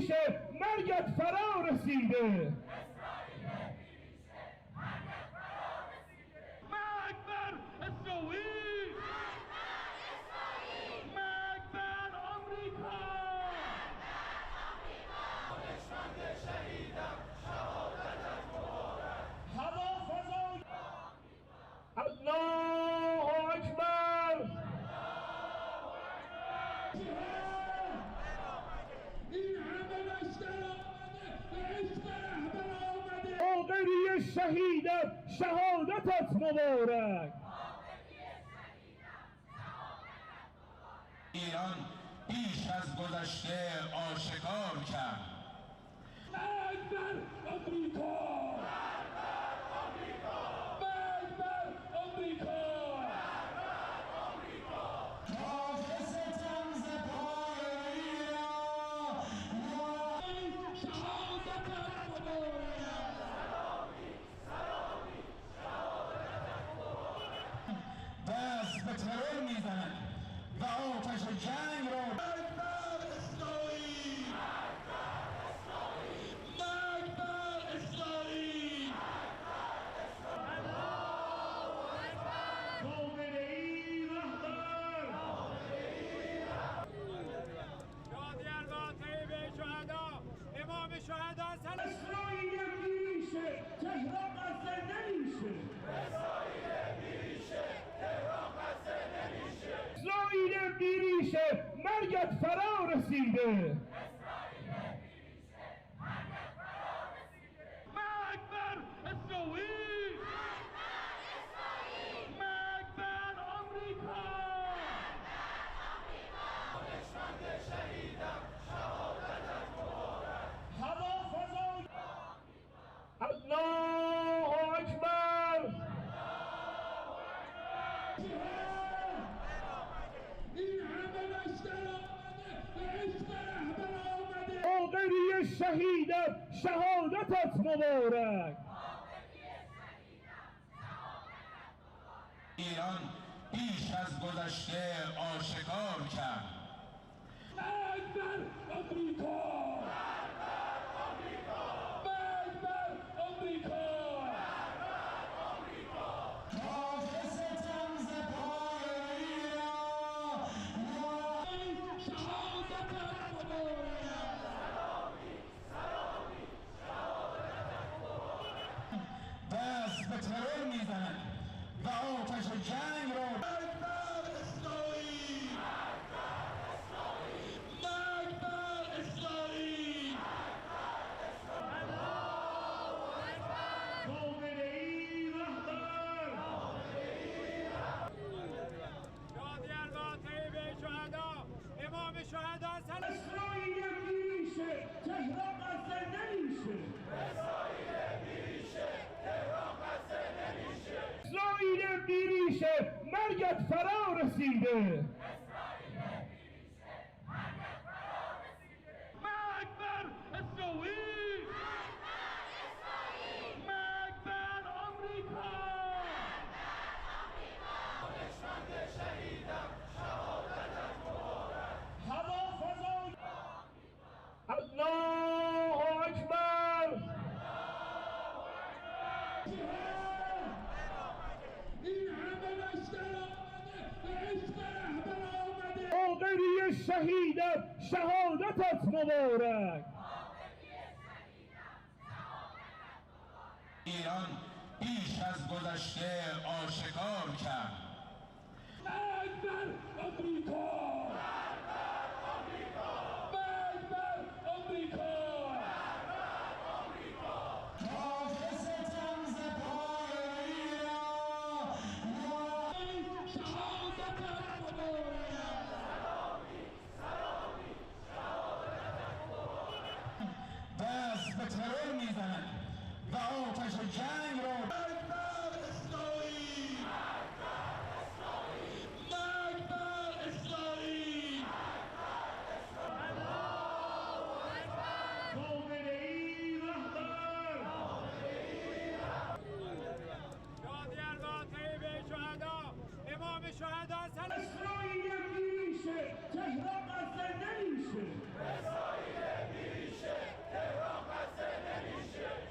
ریشه مرگت فرا رسیده. مرگ بر اسرائیل، مرگ بر آمریکا. دانشمند شهیدم شهادتت مبارک. هوافضای الله اکبر. این همه لشکر آمده به عشق رهبر آمده. باقری شهیدت شهادتت مبارک. ایران بیش از گذشته آشکار کرد. مرگ بر آمریکا، مرگ بر آمریکا. ستم ز پای ایران، شهادتت مبارک. دست به ترور میزنند و آتش جنگ را مرگ بر اسرائیل، مرگ بر اسرائیل. باقری رهبر. شادی با طیب شهدا، امام شهدا سلام. اسرائیل میریشه تهران قصر نمیشه. اسرائیل میریشه مرگت فرا رسیده. مرگ بر اسرائیل، مرگ بر آمریکا. دانشمند شهیدم شهادتت مبارک. هوافضای الله اکبر. این همه لشکر آمده به عشق رهبر آمده. باقری شهیدت شهادتت مبارک. ایران بیش از گذشته آشکار کرد. مرگ بر آمریکا، مرگ بر آمریکا. ستم ز پای ایران، شهادتت مبارک. دست به ترور میزنند و آتش جنگ را مرگ بر اسرائیل، مرگ بر اسرائیل. باقری رهبر. شادی با طیب شهدا، امام شهدا سلام. اسرائیل میریشه تهران قصر نمیشه. اسرائیل میریشه مرگت فرا رسیده. مرگ بر اسرائیل، مرگ بر آمریکا. دانشمند شهیدم شهادتت مبارک. هوافضای الله اکبر. این همه لشکر آمده به عشق رهبر آمده. باقری شهیدت شهادتت مبارک. ایران بیش از گذشته آشکار کرد.